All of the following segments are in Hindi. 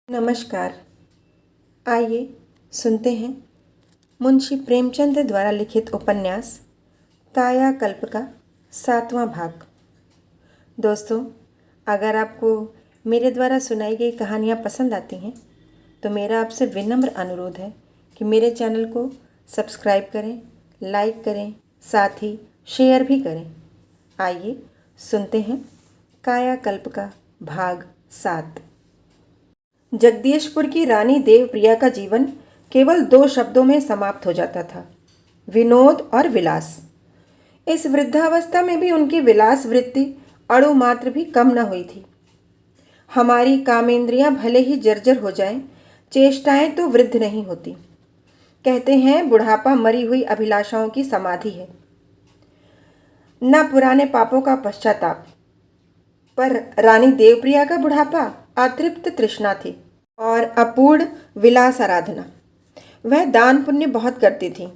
नमस्कार। आइए सुनते हैं मुंशी प्रेमचंद द्वारा लिखित उपन्यास कायाकल्प का 7वां भाग। दोस्तों, अगर आपको मेरे द्वारा सुनाई गई कहानियाँ पसंद आती हैं तो मेरा आपसे विनम्र अनुरोध है कि मेरे चैनल को सब्सक्राइब करें, लाइक करें, साथ ही शेयर भी करें। आइए सुनते हैं कायाकल्प का भाग 7। जगदीशपुर की रानी देवप्रिया का जीवन केवल 2 शब्दों में समाप्त हो जाता था, विनोद और विलास। इस वृद्धावस्था में भी उनकी विलास वृत्ति अणु मात्र भी कम न हुई थी। हमारी कामेंद्रियां भले ही जर्जर हो जाएं, चेष्टाएं तो वृद्ध नहीं होती। कहते हैं बुढ़ापा मरी हुई अभिलाषाओं की समाधि है, न पुराने पापों का पश्चाताप। पर रानी देवप्रिया का बुढ़ापा अतृप्त तृष्णा थी और अपूर्ण विलास आराधना। वह दान पुण्य बहुत करती थी,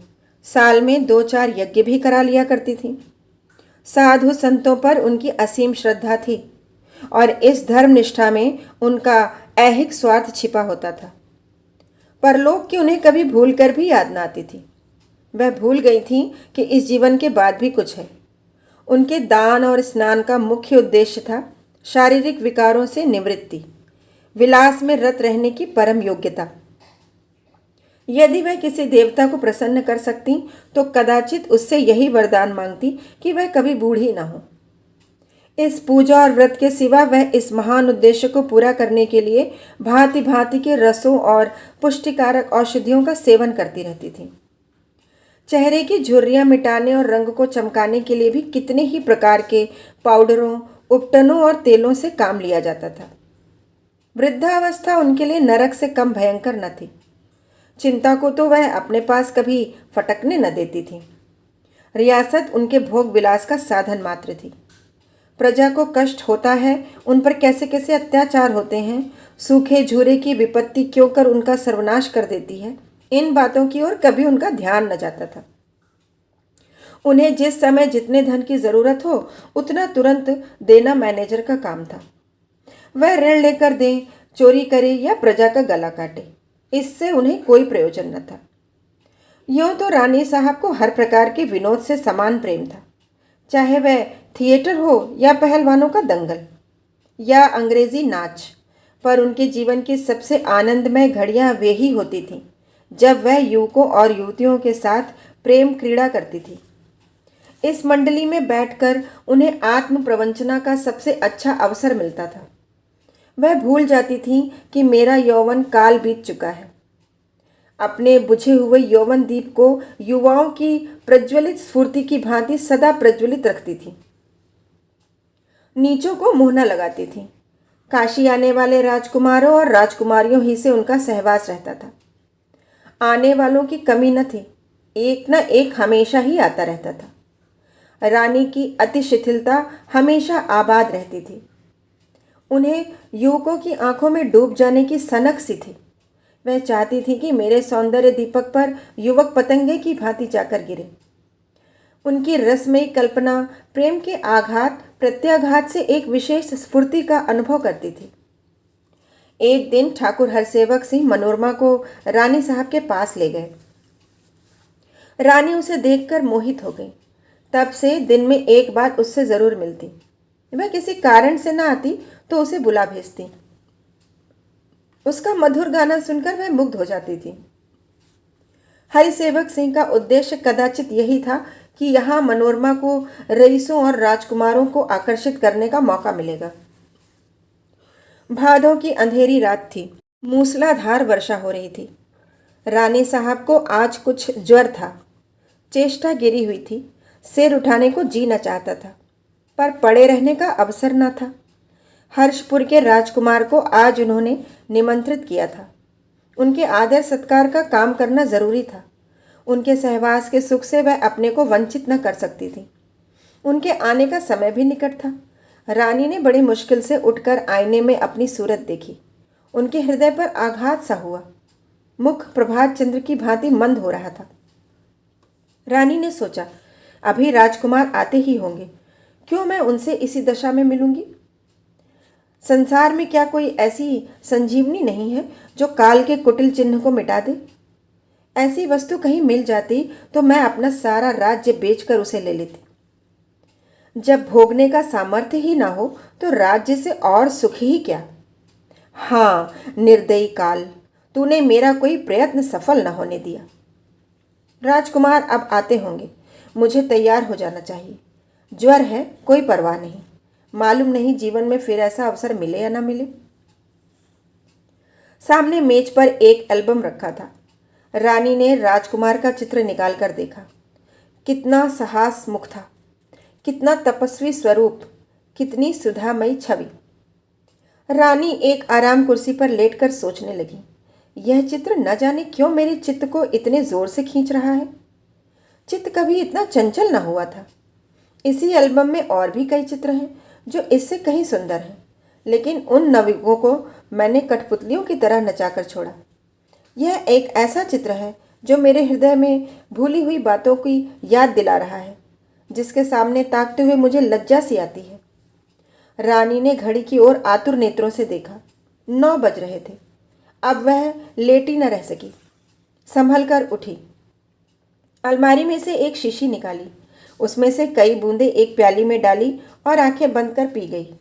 साल में 2-4 यज्ञ भी करा लिया करती थी। साधु संतों पर उनकी असीम श्रद्धा थी और इस धर्म निष्ठा में उनका ऐहिक स्वार्थ छिपा होता था। परलोक की उन्हें कभी भूल कर भी याद न आती थी। वह भूल गई थी कि इस जीवन के बाद भी कुछ है। उनके दान और स्नान का मुख्य उद्देश्य था शारीरिक विकारों से निवृत्ति, विलास में रत रहने की परम योग्यता। यदि वह किसी देवता को प्रसन्न कर सकती तो कदाचित उससे यही वरदान मांगती कि वह कभी बूढ़ी न हो। इस पूजा और व्रत के सिवा वह इस महान उद्देश्य को पूरा करने के लिए भांति भांति के रसों और पुष्टिकारक औषधियों का सेवन करती रहती थी। चेहरे की झुर्रियां मिटाने और रंग को चमकाने के लिए भी कितने ही प्रकार के पाउडरों, उपटनों और तेलों से काम लिया जाता था। वृद्धावस्था उनके लिए नरक से कम भयंकर न थी। चिंता को तो वह अपने पास कभी फटकने न देती थी। रियासत उनके भोग विलास का साधन मात्र थी। प्रजा को कष्ट होता है, उन पर कैसे कैसे अत्याचार होते हैं, सूखे झूरे की विपत्ति क्यों कर उनका सर्वनाश कर देती है, इन बातों की ओर कभी उनका ध्यान न जाता था। उन्हें जिस समय जितने धन की जरूरत हो उतना तुरंत देना मैनेजर का काम था। वह ऋण लेकर दें, चोरी करे या प्रजा का गला काटे, इससे उन्हें कोई प्रयोजन न था। यूं तो रानी साहब को हर प्रकार के विनोद से समान प्रेम था, चाहे वह थिएटर हो या पहलवानों का दंगल या अंग्रेजी नाच। पर उनके जीवन की सबसे आनंदमय घड़ियां वे ही होती थीं जब वह युवकों और युवतियों के साथ प्रेम क्रीड़ा करती थी। इस मंडली में बैठकर उन्हें आत्म प्रवंचना का सबसे अच्छा अवसर मिलता था। वह भूल जाती थीं कि मेरा यौवन काल बीत चुका है। अपने बुझे हुए यौवन दीप को युवाओं की प्रज्वलित स्फूर्ति की भांति सदा प्रज्वलित रखती थी। नीचों को मुंह न लगाती थी। काशी आने वाले राजकुमारों और राजकुमारियों ही से उनका सहवास रहता था। आने वालों की कमी न थी, एक न एक हमेशा ही आता रहता था। रानी की अति शिथिलता हमेशा आबाद रहती थी। उन्हें युवकों की आंखों में डूब जाने की सनक सी थी। वह चाहती थी कि मेरे सौंदर्य दीपक पर युवक पतंगे की भांति जाकर गिरे। उनकी रसमयी कल्पना प्रेम के आघात प्रत्याघात से एक विशेष स्फूर्ति का अनुभव करती थी। एक दिन ठाकुर हरसेवक सिंह मनोरमा को रानी साहब के पास ले गए। रानी उसे देखकर मोहित हो गई। तब से दिन में एक बार उससे जरूर मिलती। वह किसी कारण से न आती तो उसे बुला भेजती। उसका मधुर गाना सुनकर वह मुग्ध हो जाती थी। हरिसेवक सिंह का उद्देश्य कदाचित यही था कि यहाँ मनोरमा को रईसों और राजकुमारों को आकर्षित करने का मौका मिलेगा। भादों की अंधेरी रात थी। मूसलाधार वर्षा हो रही थी। रानी साहब को आज कुछ ज्वर था। चेष्टा गिरी हुई थी। सिर उठाने को जी न चाहता था, पर पड़े रहने का अवसर न था। हर्षपुर के राजकुमार को आज उन्होंने निमंत्रित किया था। उनके आदर सत्कार का काम करना जरूरी था। उनके सहवास के सुख से वह अपने को वंचित न कर सकती थी। उनके आने का समय भी निकट था। रानी ने बड़ी मुश्किल से उठकर आईने में अपनी सूरत देखी। उनके हृदय पर आघात सा हुआ। मुख प्रभात चंद्र की भांति मंद हो रहा था। रानी ने सोचा, अभी राजकुमार आते ही होंगे, क्यों मैं उनसे इसी दशा में मिलूंगी। संसार में क्या कोई ऐसी संजीवनी नहीं है जो काल के कुटिल चिन्ह को मिटा दे? ऐसी वस्तु कहीं मिल जाती तो मैं अपना सारा राज्य बेचकर उसे ले लेती। जब भोगने का सामर्थ्य ही ना हो तो राज्य से और सुख ही क्या। हाँ, निर्दयी काल, तूने मेरा कोई प्रयत्न सफल न होने दिया। राजकुमार अब आते होंगे, मुझे तैयार हो जाना चाहिए। ज्वर है, कोई परवाह नहीं, मालूम नहीं जीवन में फिर ऐसा अवसर मिले या ना मिले। सामने मेज पर एक एल्बम रखा था। रानी ने राजकुमार का चित्र निकालकर देखा। कितना साहस मुख था, कितना तपस्वी स्वरूप, कितनी सुधामयी छवि। रानी एक आराम कुर्सी पर लेटकर सोचने लगी, यह चित्र न जाने क्यों मेरे चित्त को इतने जोर से खींच रहा है। चित्त कभी इतना चंचल न हुआ था। इसी एल्बम में और भी कई चित्र हैं जो इससे कहीं सुंदर हैं, लेकिन उन नवयुगों को मैंने कठपुतलियों की तरह नचाकर छोड़ा। यह एक ऐसा चित्र है जो मेरे हृदय में भूली हुई बातों की याद दिला रहा है, जिसके सामने ताकते हुए मुझे लज्जा सी आती है। रानी ने घड़ी की ओर आतुर नेत्रों से देखा। 9 बज रहे थे। अब वह लेटी न रह सकी, संभल कर उठी। अलमारी में से एक शीशी निकाली, उसमें से कई बूंदें एक प्याली में डाली और आंखें बंद कर पी गई।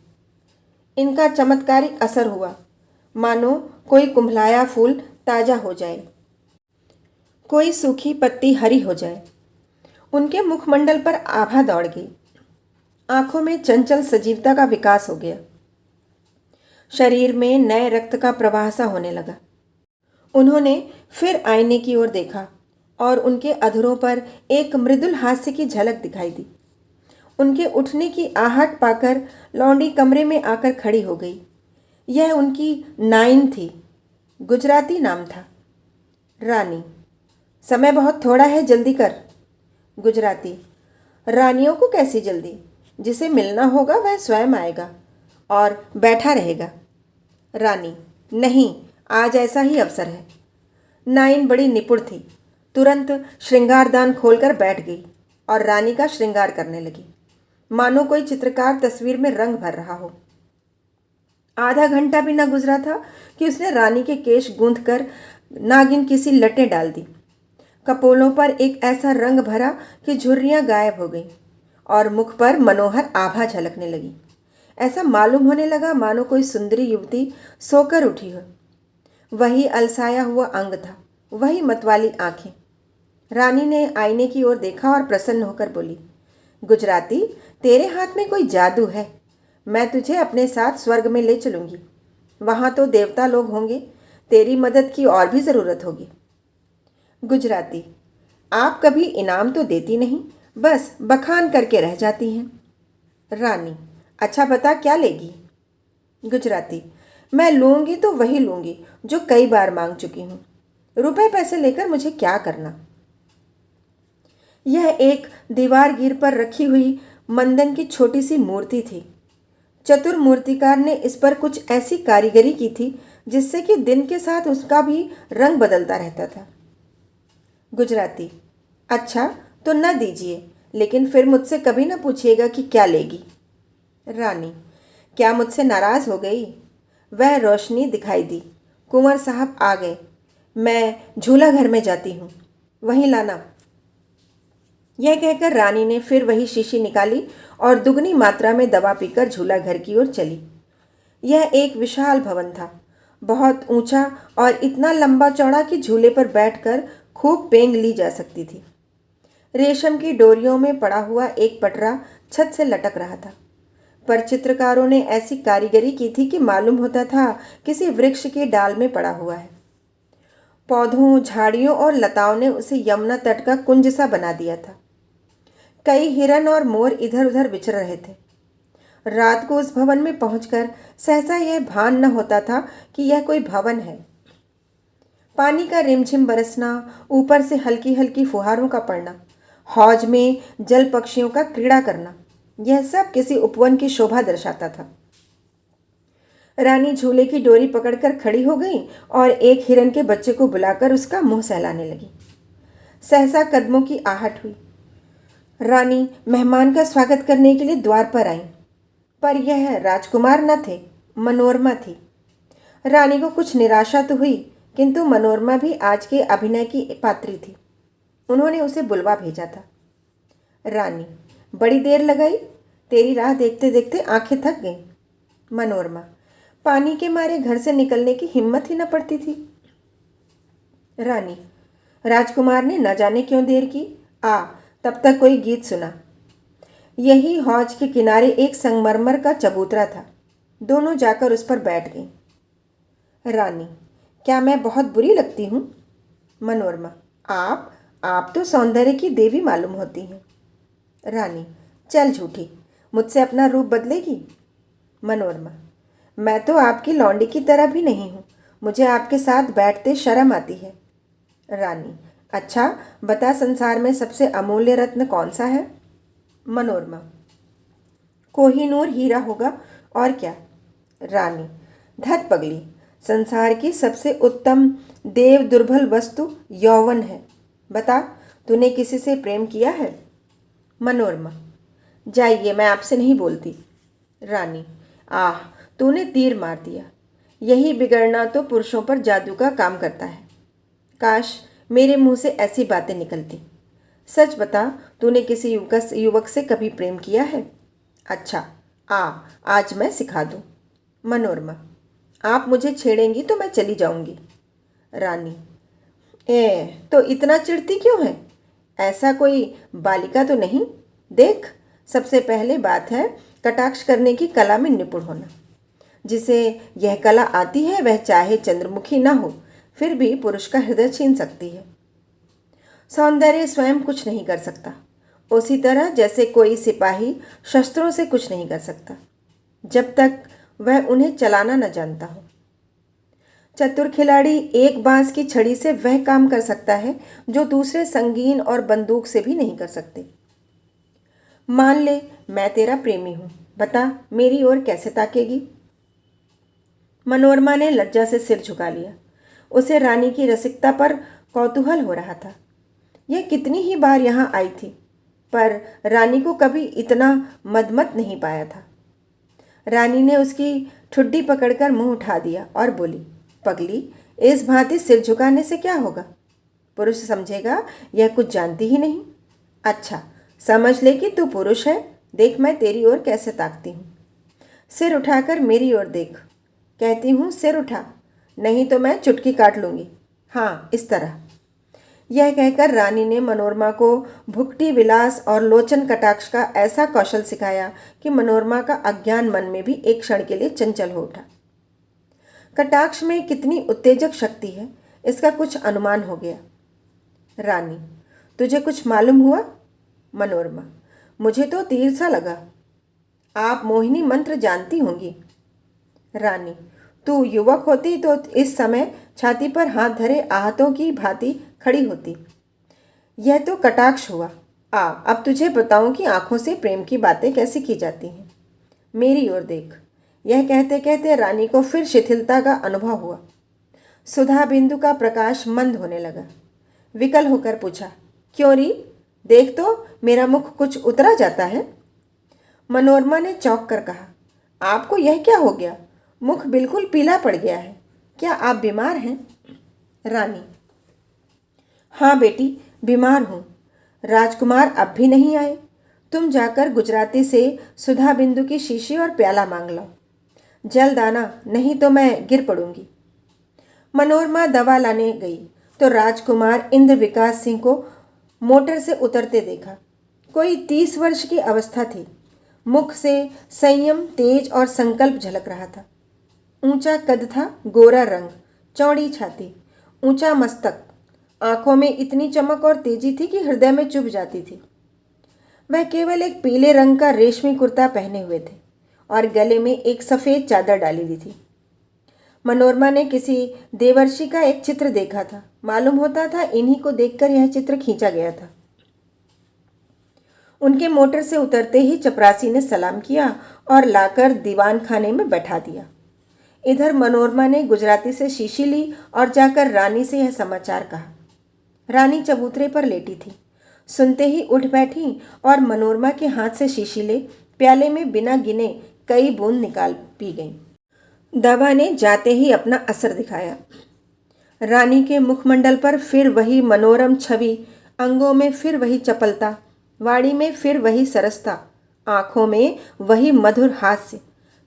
इनका चमत्कारिक असर हुआ, मानो कोई कुम्हलाया फूल ताजा हो जाए, कोई सूखी पत्ती हरी हो जाए। उनके मुखमंडल पर आभा दौड़ गई, आंखों में चंचल सजीवता का विकास हो गया, शरीर में नए रक्त का प्रवाह सा होने लगा। उन्होंने फिर आईने की ओर देखा और उनके अधरों पर एक मृदुल हास्य की झलक दिखाई दी। उनके उठने की आहट पाकर लौंडी कमरे में आकर खड़ी हो गई। यह उनकी नाइन थी, गुजराती नाम था। रानी, समय बहुत थोड़ा है, जल्दी कर। गुजराती, रानियों को कैसी जल्दी, जिसे मिलना होगा वह स्वयं आएगा और बैठा रहेगा। रानी, नहीं, आज ऐसा ही अवसर है। नाइन बड़ी निपुण थी, तुरंत श्रृंगारदान खोलकर बैठ गई और रानी का श्रृंगार करने लगी, मानो कोई चित्रकार तस्वीर में रंग भर रहा हो। आधा घंटा भी न गुजरा था कि उसने रानी के केश गूंथ कर नागिन किसी लटें डाल दी। कपोलों पर एक ऐसा रंग भरा कि झुर्रियाँ गायब हो गईं और मुख पर मनोहर आभा झलकने लगी। ऐसा मालूम होने लगा मानो कोई सुंदरी युवती सोकर उठी हो। वही अलसाया हुआ अंग था, वही मतवाली आंखें। रानी ने आईने की ओर देखा और प्रसन्न होकर बोली, गुजराती, तेरे हाथ में कोई जादू है। मैं तुझे अपने साथ स्वर्ग में ले चलूँगी। वहाँ तो देवता लोग होंगे, तेरी मदद की और भी ज़रूरत होगी। गुजराती, आप कभी इनाम तो देती नहीं, बस बखान करके रह जाती हैं। रानी, अच्छा बता क्या लेगी। गुजराती, मैं लूँगी तो वही लूँगी जो कई बार मांग चुकी हूँ। रुपए पैसे लेकर मुझे क्या करना। यह एक दीवार गिर पर रखी हुई मंदन की छोटी सी मूर्ति थी। चतुर मूर्तिकार ने इस पर कुछ ऐसी कारीगरी की थी जिससे कि दिन के साथ उसका भी रंग बदलता रहता था। गुजराती, अच्छा तो न दीजिए, लेकिन फिर मुझसे कभी न पूछिएगा कि क्या लेगी। रानी, क्या मुझसे नाराज़ हो गई। वह रोशनी दिखाई दी, कुंवर साहब आ गए। मैं झूला घर में जाती हूँ, वहीं लाना। यह कहकर रानी ने फिर वही शीशी निकाली और दुगनी मात्रा में दवा पीकर झूला घर की ओर चली। यह एक विशाल भवन था, बहुत ऊंचा और इतना लंबा चौड़ा कि झूले पर बैठकर खूब पेंग ली जा सकती थी। रेशम की डोरियों में पड़ा हुआ एक पटरा छत से लटक रहा था, पर चित्रकारों ने ऐसी कारीगरी की थी कि मालूम होता था किसी वृक्ष की डाल में पड़ा हुआ है। पौधों, झाड़ियों और लताओं ने उसे यमुना तट का कुंज सा बना दिया था। कई हिरन और मोर इधर उधर विचर रहे थे। रात को उस भवन में पहुंचकर सहसा यह भान न होता था कि यह कोई भवन है। पानी का रिमझिम बरसना, ऊपर से हल्की हल्की फुहारों का पड़ना, हौज में जल पक्षियों का क्रीड़ा करना, यह सब किसी उपवन की शोभा दर्शाता था। रानी झूले की डोरी पकड़कर खड़ी हो गई और एक हिरन के बच्चे को बुलाकर उसका मुंह सहलाने लगी। सहसा कदमों की आहट हुई। रानी मेहमान का स्वागत करने के लिए द्वार पर आई, पर यह राजकुमार न थे, मनोरमा थी। रानी को कुछ निराशा तो हुई, किंतु मनोरमा भी आज के अभिनय की पात्री थी। उन्होंने उसे बुलवा भेजा था। रानी, बड़ी देर लगाई, तेरी राह देखते देखते आंखें थक गईं। मनोरमा, पानी के मारे घर से निकलने की हिम्मत ही न पड़ती थी। रानी, राजकुमार ने न जाने क्यों देर की, तब तक कोई गीत सुना। यही हौज के किनारे एक संगमरमर का चबूतरा था। दोनों जाकर उस पर बैठ गईं। रानी, क्या मैं बहुत बुरी लगती हूँ? मनोरमा, आप तो सौंदर्य की देवी मालूम होती हैं। रानी, चल झूठी, मुझसे अपना रूप बदलेगी? मनोरमा, मैं तो आपकी लौंडी की तरह भी नहीं हूँ, मुझे आपके साथ बैठते शर्म आती है। रानी, अच्छा बता, संसार में सबसे अमूल्य रत्न कौन सा है? मनोरमा, कोहिनूर हीरा होगा, और क्या? रानी, धत पगली, संसार की सबसे उत्तम देव दुर्बल वस्तु यौवन है। बता, तूने किसी से प्रेम किया है? मनोरमा, जाइए, मैं आपसे नहीं बोलती। रानी, तूने तीर मार दिया। यही बिगड़ना तो पुरुषों पर जादू का काम करता है। काश मेरे मुंह से ऐसी बातें निकलती। सच बता, तूने किसी युवक से कभी प्रेम किया है? अच्छा, आज मैं सिखा दूँ। मनोरमा, आप मुझे छेड़ेंगी तो मैं चली जाऊंगी। रानी, तो इतना चिढ़ती क्यों है? ऐसा कोई बालिका तो नहीं। देख, सबसे पहले बात है कटाक्ष करने की कला में निपुण होना। जिसे यह कला आती है वह चाहे चंद्रमुखी ना हो, फिर भी पुरुष का हृदय छीन सकती है। सौंदर्य स्वयं कुछ नहीं कर सकता, उसी तरह जैसे कोई सिपाही शस्त्रों से कुछ नहीं कर सकता जब तक वह उन्हें चलाना न जानता हो। चतुर खिलाड़ी एक बांस की छड़ी से वह काम कर सकता है जो दूसरे संगीन और बंदूक से भी नहीं कर सकते। मान ले मैं तेरा प्रेमी हूं, बता मेरी ओर कैसे ताकेगी? मनोरमा ने लज्जा से सिर झुका लिया। उसे रानी की रसिकता पर कौतूहल हो रहा था। यह कितनी ही बार यहाँ आई थी, पर रानी को कभी इतना मदमत नहीं पाया था। रानी ने उसकी ठुड्डी पकड़कर मुंह उठा दिया और बोली, पगली, इस भांति सिर झुकाने से क्या होगा? पुरुष समझेगा यह कुछ जानती ही नहीं। अच्छा, समझ ले कि तू पुरुष है। देख मैं तेरी ओर कैसे ताकती हूँ। सिर उठाकर मेरी ओर देख। कहती हूँ सिर उठा, नहीं तो मैं चुटकी काट लूँगी। हाँ, इस तरह। यह कहकर रानी ने मनोरमा को भुक्टी विलास और लोचन कटाक्ष का ऐसा कौशल सिखाया कि मनोरमा का अज्ञान मन में भी एक क्षण के लिए चंचल हो उठा। कटाक्ष में कितनी उत्तेजक शक्ति है, इसका कुछ अनुमान हो गया। रानी, तुझे कुछ मालूम हुआ? मनोरमा, मुझे तो तीर सा लगा। आप मोहिनी मंत्र जानती होंगी। रानी, तू युवक होती तो इस समय छाती पर हाथ धरे आहतों की भांति खड़ी होती। यह तो कटाक्ष हुआ। अब तुझे बताऊं कि आंखों से प्रेम की बातें कैसे की जाती हैं। मेरी ओर देख। यह कहते कहते रानी को फिर शिथिलता का अनुभव हुआ। सुधा बिंदु का प्रकाश मंद होने लगा। विकल होकर पूछा, क्यों री? देख तो मेरा मुख कुछ उतरा जाता है। मनोरमा ने चौंक कर कहा, आपको यह क्या हो गया? मुख बिल्कुल पीला पड़ गया है। क्या आप बीमार हैं? रानी, हाँ बेटी, बीमार हूँ। राजकुमार अब भी नहीं आए। तुम जाकर गुजराती से सुधा बिंदु की शीशी और प्याला मांग लो। जल्द आना, नहीं तो मैं गिर पड़ूंगी। मनोरमा दवा लाने गई तो राजकुमार इंद्र विकास सिंह को मोटर से उतरते देखा। कोई 30 वर्ष की अवस्था थी। मुख से संयम, तेज और संकल्प झलक रहा था। ऊंचा कद था, गोरा रंग, चौड़ी छाती, ऊंचा मस्तक। आंखों में इतनी चमक और तेजी थी कि हृदय में चुभ जाती थी। वह केवल एक पीले रंग का रेशमी कुर्ता पहने हुए थे और गले में एक सफ़ेद चादर डाली हुई थी। मनोरमा ने किसी देवर्षि का एक चित्र देखा था। मालूम होता था इन्हीं को देखकर यह चित्र खींचा गया था। उनके मोटर से उतरते ही चपरासी ने सलाम किया और लाकर दीवान खाने में बैठा दिया। इधर मनोरमा ने गुजराती से शीशी ली और जाकर रानी से यह समाचार कहा। रानी चबूतरे पर लेटी थी। सुनते ही उठ बैठी और मनोरमा के हाथ से शीशी ले प्याले में बिना गिने कई बूंद निकाल पी गई। दवा ने जाते ही अपना असर दिखाया। रानी के मुखमंडल पर फिर वही मनोरम छवि, अंगों में फिर वही चपलता, वाणी में फिर वही सरसता, आंखों में वही मधुर हास्य,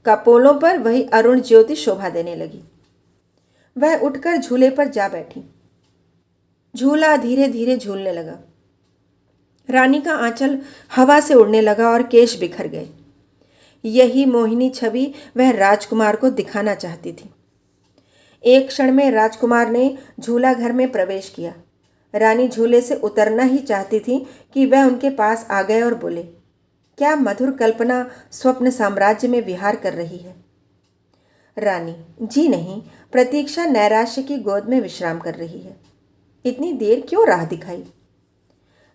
कपोलों पर वही अरुण ज्योति शोभा देने लगी। वह उठकर झूले पर जा बैठी। झूला धीरे धीरे झूलने लगा। रानी का आंचल हवा से उड़ने लगा और केश बिखर गए। यही मोहिनी छवि वह राजकुमार को दिखाना चाहती थी। एक क्षण में राजकुमार ने झूला घर में प्रवेश किया। रानी झूले से उतरना ही चाहती थी कि वह उनके पास आ गए और बोले, क्या मधुर कल्पना स्वप्न साम्राज्य में विहार कर रही है। रानी, जी नहीं, प्रतीक्षा नैराश्य की गोद में विश्राम कर रही है। इतनी देर क्यों राह दिखाई।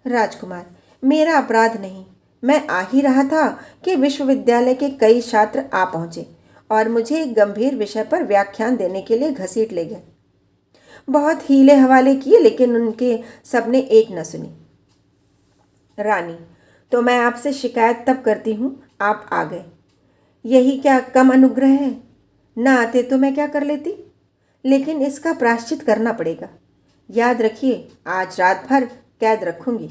राजकुमार, मेरा अपराध नहीं। मैं आ ही रहा था कि विश्वविद्यालय के कई छात्र आ पहुंचे और मुझे एक गंभीर विषय पर व्याख्यान देने के लिए घसीट ले गए। बहुत हीले हवाले किए, लेकिन उनके सबने एक न सुनी। रानी, तो मैं आपसे शिकायत तब करती हूँ, आप आ गए। यही क्या कम अनुग्रह है। न आते तो मैं क्या कर लेती, लेकिन इसका प्रायश्चित करना पड़ेगा। याद रखिए, आज रात भर कैद रखूंगी।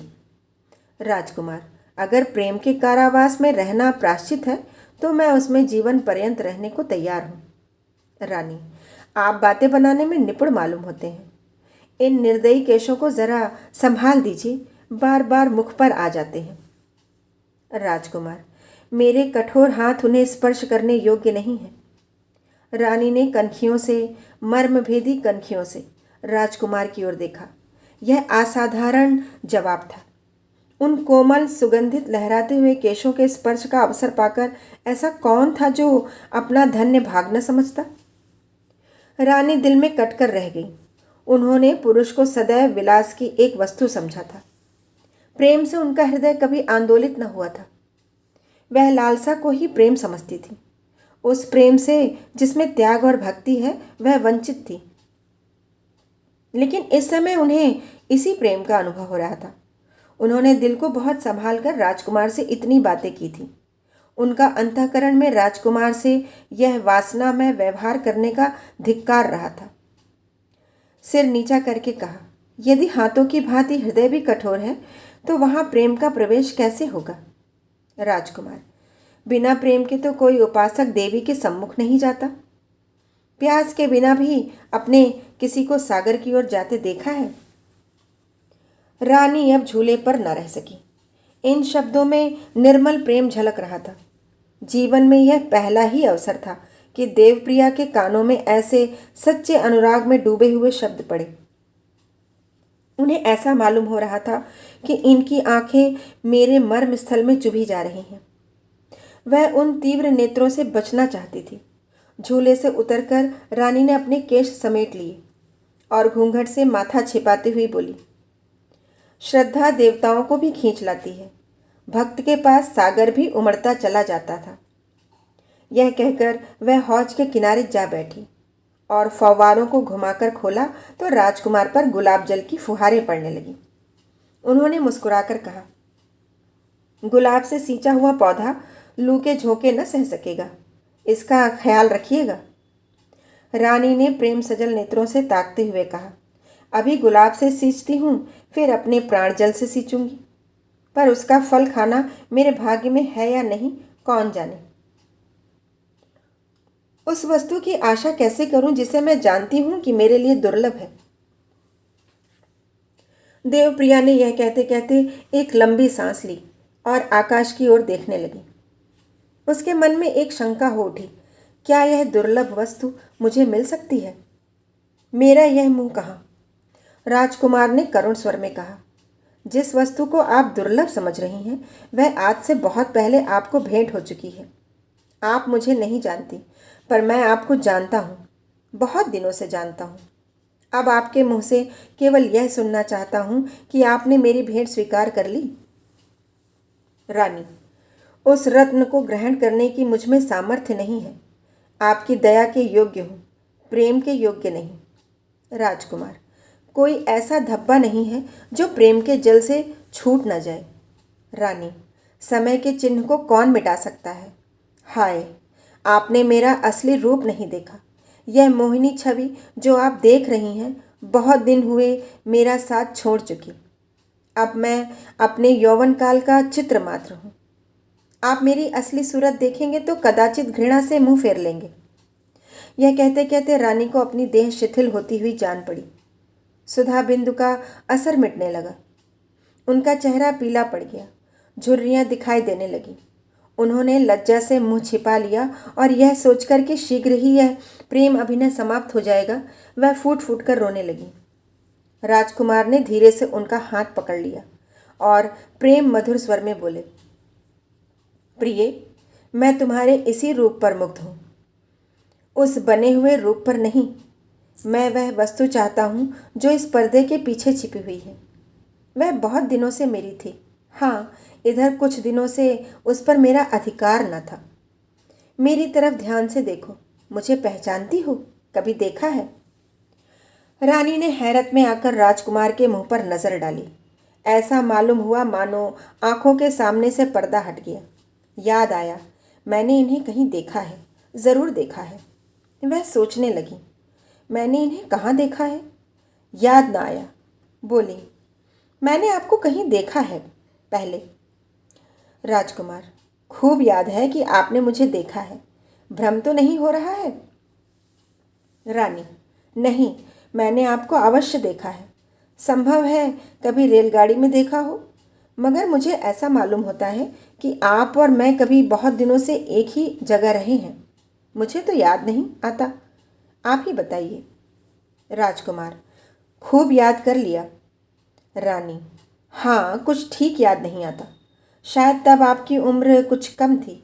राजकुमार, अगर प्रेम के कारावास में रहना प्रायश्चित है तो मैं उसमें जीवन पर्यंत रहने को तैयार हूँ। रानी, आप बातें बनाने में निपुण मालूम होते हैं। इन निर्दयी केशों को जरा संभाल दीजिए, बार बार मुख पर आ जाते हैं। राजकुमार, मेरे कठोर हाथ उन्हें स्पर्श करने योग्य नहीं है। रानी ने कनखियों से, मर्मभेदी कनखियों से राजकुमार की ओर देखा। यह असाधारण जवाब था। उन कोमल, सुगंधित, लहराते हुए केशों के स्पर्श का अवसर पाकर ऐसा कौन था जो अपना धन्य भाग न समझता। रानी दिल में कटकर रह गई। उन्होंने पुरुष को सदैव विलास की एक वस्तु समझा था। प्रेम से उनका हृदय कभी आंदोलित न हुआ था। वह लालसा को ही प्रेम समझती थी। उस प्रेम से जिसमें त्याग और भक्ति है, वह वंचित थी। लेकिन इस समय उन्हें इसी प्रेम का अनुभव हो रहा था। उन्होंने दिल को बहुत संभाल कर राजकुमार से इतनी बातें की थी। उनका अंतःकरण में राजकुमार से यह वासना में व्यवहार करने का धिक्कार रहा था। सिर नीचा करके कहा, यदि हाथों की भांति हृदय भी कठोर है तो वहां प्रेम का प्रवेश कैसे होगा। राजकुमार, बिना प्रेम के तो कोई उपासक देवी के सम्मुख नहीं जाता। प्यास के बिना भी अपने किसी को सागर की ओर जाते देखा है। रानी अब झूले पर न रह सकी। इन शब्दों में निर्मल प्रेम झलक रहा था। जीवन में यह पहला ही अवसर था कि देवप्रिया के कानों में ऐसे सच्चे अनुराग में डूबे हुए शब्द पड़े। उन्हें ऐसा मालूम हो रहा था कि इनकी आंखें मेरे मर्म स्थल में चुभी जा रही हैं। वह उन तीव्र नेत्रों से बचना चाहती थी। झूले से उतरकर रानी ने अपने केश समेट लिए और घूंघट से माथा छिपाते हुए बोली, श्रद्धा देवताओं को भी खींच लाती है। भक्त के पास सागर भी उमड़ता चला जाता था। यह कहकर वह हौज के किनारे जा बैठी और फव्वारों को घुमाकर खोला तो राजकुमार पर गुलाब जल की फुहारें पड़ने लगी। उन्होंने मुस्कुराकर कहा, गुलाब से सींचा हुआ पौधा लू के झोंके न सह सकेगा, इसका ख्याल रखिएगा। रानी ने प्रेम सजल नेत्रों से ताकते हुए कहा, अभी गुलाब से सींचती हूँ, फिर अपने प्राण जल से सींचूंगी, पर उसका फल खाना मेरे भाग्य में है या नहीं कौन जाने। उस वस्तु की आशा कैसे करूं जिसे मैं जानती हूं कि मेरे लिए दुर्लभ है। देवप्रिया ने यह कहते कहते एक लंबी सांस ली और आकाश की ओर देखने लगी। उसके मन में एक शंका हो उठी, क्या यह दुर्लभ वस्तु मुझे मिल सकती है। मेरा यह मुंह कहाँ। राजकुमार ने करुण स्वर में कहा, जिस वस्तु को आप दुर्लभ समझ रही हैं वह आज से बहुत पहले आपको भेंट हो चुकी है। आप मुझे नहीं जानती, पर मैं आपको जानता हूँ, बहुत दिनों से जानता हूँ। अब आपके मुंह से केवल यह सुनना चाहता हूँ कि आपने मेरी भेंट स्वीकार कर ली। रानी, उस रत्न को ग्रहण करने की मुझ में सामर्थ्य नहीं है। आपकी दया के योग्य हूँ, प्रेम के योग्य नहीं। राजकुमार, कोई ऐसा धब्बा नहीं है जो प्रेम के जल से छूट न जाए। रानी, समय के चिन्ह को कौन मिटा सकता है। हाय, आपने मेरा असली रूप नहीं देखा। यह मोहिनी छवि जो आप देख रही हैं बहुत दिन हुए मेरा साथ छोड़ चुकी। अब मैं अपने यौवन काल का चित्र मात्र हूँ। आप मेरी असली सूरत देखेंगे तो कदाचित घृणा से मुंह फेर लेंगे। यह कहते कहते रानी को अपनी देह शिथिल होती हुई जान पड़ी। सुधा बिंदु का असर मिटने लगा। उनका चेहरा पीला पड़ गया, झुर्रियाँ दिखाई देने लगीं। उन्होंने लज्जा से मुंह छिपा लिया और यह सोचकर कि शीघ्र ही यह प्रेम अभिनय समाप्त हो जाएगा, वह फूट फूट कर रोने लगी। राजकुमार ने धीरे से उनका हाथ पकड़ लिया और प्रेम मधुर स्वर में बोले, प्रिय, मैं तुम्हारे इसी रूप पर मुग्ध हूँ, उस बने हुए रूप पर नहीं। मैं वह वस्तु चाहता हूँ जो इस पर्दे के पीछे छिपी हुई है। वह बहुत दिनों से मेरी थी। हाँ, इधर कुछ दिनों से उस पर मेरा अधिकार न था। मेरी तरफ ध्यान से देखो, मुझे पहचानती हो? कभी देखा है? रानी ने हैरत में आकर राजकुमार के मुंह पर नजर डाली। ऐसा मालूम हुआ मानो आंखों के सामने से पर्दा हट गया। याद आया, मैंने इन्हें कहीं देखा है, ज़रूर देखा है। वह सोचने लगी, मैंने इन्हें कहाँ देखा है? याद ना आया। बोली, मैंने आपको कहीं देखा है पहले। राजकुमार, खूब याद है कि आपने मुझे देखा है। भ्रम तो नहीं हो रहा है? रानी, नहीं, मैंने आपको अवश्य देखा है। संभव है कभी रेलगाड़ी में देखा हो, मगर मुझे ऐसा मालूम होता है कि आप और मैं कभी बहुत दिनों से एक ही जगह रहे हैं। मुझे तो याद नहीं आता, आप ही बताइए। राजकुमार, खूब याद कर लिया। रानी, हाँ, कुछ ठीक याद नहीं आता। शायद तब आपकी उम्र कुछ कम थी,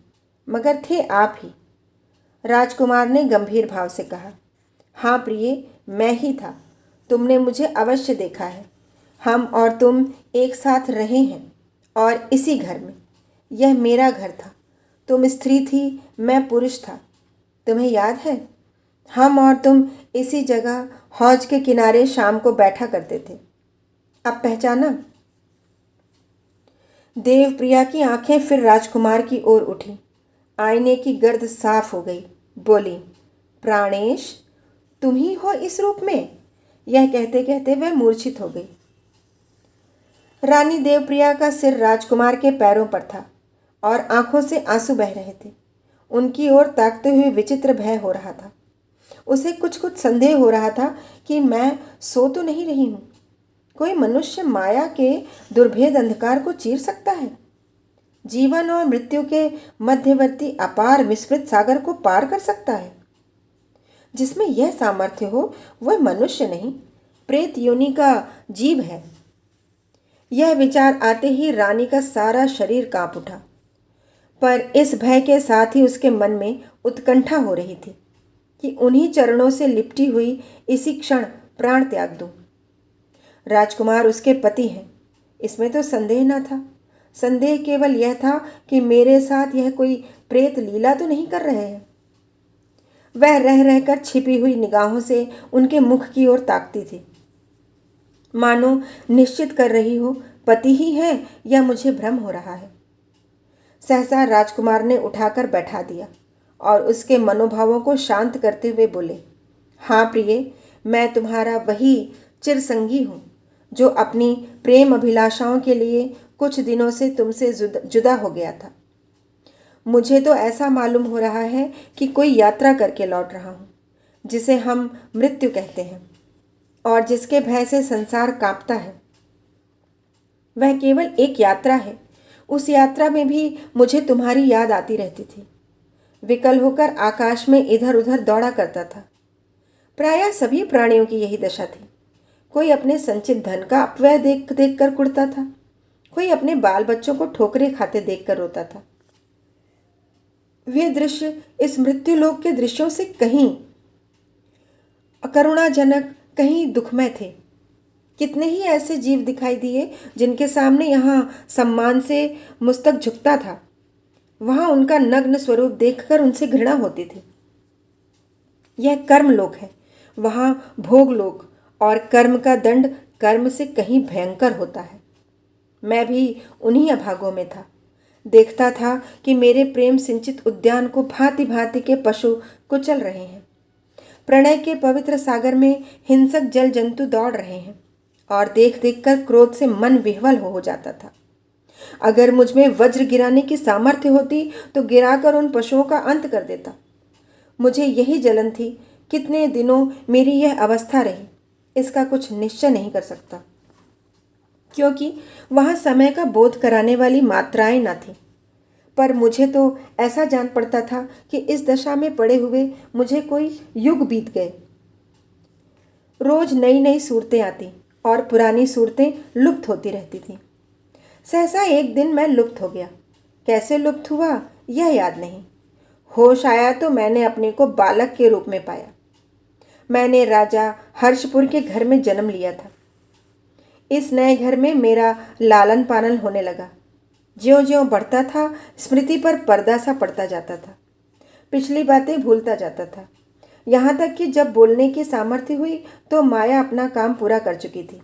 मगर थे आप ही। राजकुमार ने गंभीर भाव से कहा, हाँ प्रिय, मैं ही था। तुमने मुझे अवश्य देखा है। हम और तुम एक साथ रहे हैं और इसी घर में। यह मेरा घर था। तुम स्त्री थी, मैं पुरुष था। तुम्हें याद है, हम और तुम इसी जगह हौज के किनारे शाम को बैठा करते थे। अब पहचाना? देवप्रिया की आंखें फिर राजकुमार की ओर उठी। आईने की गर्द साफ हो गई। बोली, प्राणेश, तुम ही हो इस रूप में? यह कहते कहते वह मूर्छित हो गई। रानी देवप्रिया का सिर राजकुमार के पैरों पर था और आंखों से आंसू बह रहे थे। उनकी ओर ताकते हुए विचित्र भय हो रहा था। उसे कुछ कुछ संदेह हो रहा था कि मैं सो तो नहीं रही हूँ। कोई मनुष्य माया के दुर्भेद अंधकार को चीर सकता है? जीवन और मृत्यु के मध्यवर्ती अपार विस्तृत सागर को पार कर सकता है? जिसमें यह सामर्थ्य हो वह मनुष्य नहीं, प्रेत योनि का जीव है। यह विचार आते ही रानी का सारा शरीर कांप उठा, पर इस भय के साथ ही उसके मन में उत्कंठा हो रही थी कि उन्हीं चरणों से लिपटी हुई इसी क्षण प्राण त्याग दूं। राजकुमार उसके पति हैं, इसमें तो संदेह न था। संदेह केवल यह था कि मेरे साथ यह कोई प्रेत लीला तो नहीं कर रहे हैं। वह रह रहकर छिपी हुई निगाहों से उनके मुख की ओर ताकती थी, मानो निश्चित कर रही हो पति ही है या मुझे भ्रम हो रहा है। सहसा राजकुमार ने उठाकर बैठा दिया और उसके मनोभावों को शांत करते हुए बोले, हाँ प्रिय, मैं तुम्हारा वही चिरसंगी हूँ जो अपनी प्रेम अभिलाषाओं के लिए कुछ दिनों से तुमसे जुदा हो गया था। मुझे तो ऐसा मालूम हो रहा है कि कोई यात्रा करके लौट रहा हूँ, जिसे हम मृत्यु कहते हैं और जिसके भय से संसार कांपता है। वह केवल एक यात्रा है। उस यात्रा में भी मुझे तुम्हारी याद आती रहती थी। विकल होकर आकाश में इधर उधर दौड़ा करता था। प्रायः सभी प्राणियों की यही दशा थी। कोई अपने संचित धन का अपव्यय देख देख कर कुढ़ता था, कोई अपने बाल बच्चों को ठोकरें खाते देखकर रोता था। वे दृश्य इस मृत्युलोक के दृश्यों से कहीं करुणाजनक, कहीं दुखमय थे। कितने ही ऐसे जीव दिखाई दिए जिनके सामने यहाँ सम्मान से मुस्तक झुकता था, वहाँ उनका नग्न स्वरूप देखकर उनसे घृणा होती थी। यह कर्म लोक है, वहाँ भोग लोक और कर्म का दंड कर्म से कहीं भयंकर होता है। मैं भी उन्हीं अभागों में था। देखता था कि मेरे प्रेम सिंचित उद्यान को भांति भांति के पशु कुचल रहे हैं। प्रणय के पवित्र सागर में हिंसक जल जंतु दौड़ रहे हैं और देख देख कर क्रोध से मन विह्वल हो जाता था। अगर मुझ में वज्र गिराने की सामर्थ्य होती तो गिराकर उन पशुओं का अंत कर देता। मुझे यही जलन थी। कितने दिनों मेरी यह अवस्था रही, इसका कुछ निश्चय नहीं कर सकता, क्योंकि वहाँ समय का बोध कराने वाली मात्राएं न थीं। पर मुझे तो ऐसा जान पड़ता था कि इस दशा में पड़े हुए मुझे कोई युग बीत गए। रोज नई नई सूरतें आती और पुरानी सूरतें लुप्त होती रहती थीं। सहसा एक दिन मैं लुप्त हो गया। कैसे लुप्त हुआ यह याद नहीं। होश आया तो मैंने अपने को बालक के रूप में पाया। मैंने राजा हर्षपुर के घर में जन्म लिया था। इस नए घर में मेरा लालन पालन होने लगा। ज्यों ज्यों बढ़ता था, स्मृति पर पर्दा सा पड़ता जाता था। पिछली बातें भूलता जाता था। यहाँ तक कि जब बोलने की सामर्थ्य हुई तो माया अपना काम पूरा कर चुकी थी।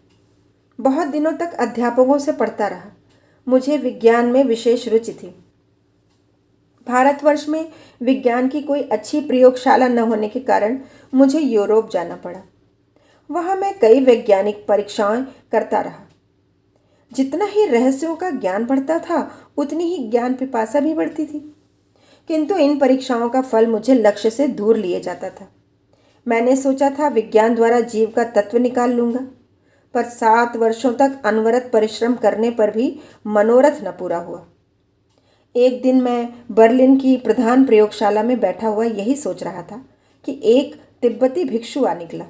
बहुत दिनों तक अध्यापकों से पढ़ता रहा। मुझे विज्ञान में विशेष रुचि थी। भारतवर्ष में विज्ञान की कोई अच्छी प्रयोगशाला न होने के कारण मुझे यूरोप जाना पड़ा। वहाँ मैं कई वैज्ञानिक परीक्षाएं करता रहा। जितना ही रहस्यों का ज्ञान बढ़ता था, उतनी ही ज्ञान पिपासा भी बढ़ती थी। किंतु इन परीक्षाओं का फल मुझे लक्ष्य से दूर लिए जाता था। मैंने सोचा था विज्ञान द्वारा जीव का तत्व निकाल लूंगा, पर 7 वर्षों तक अनवरत परिश्रम करने पर भी मनोरथ न पूरा हुआ। एक दिन मैं बर्लिन की प्रधान प्रयोगशाला में बैठा हुआ यही सोच रहा था कि एक तिब्बती भिक्षु आ निकला।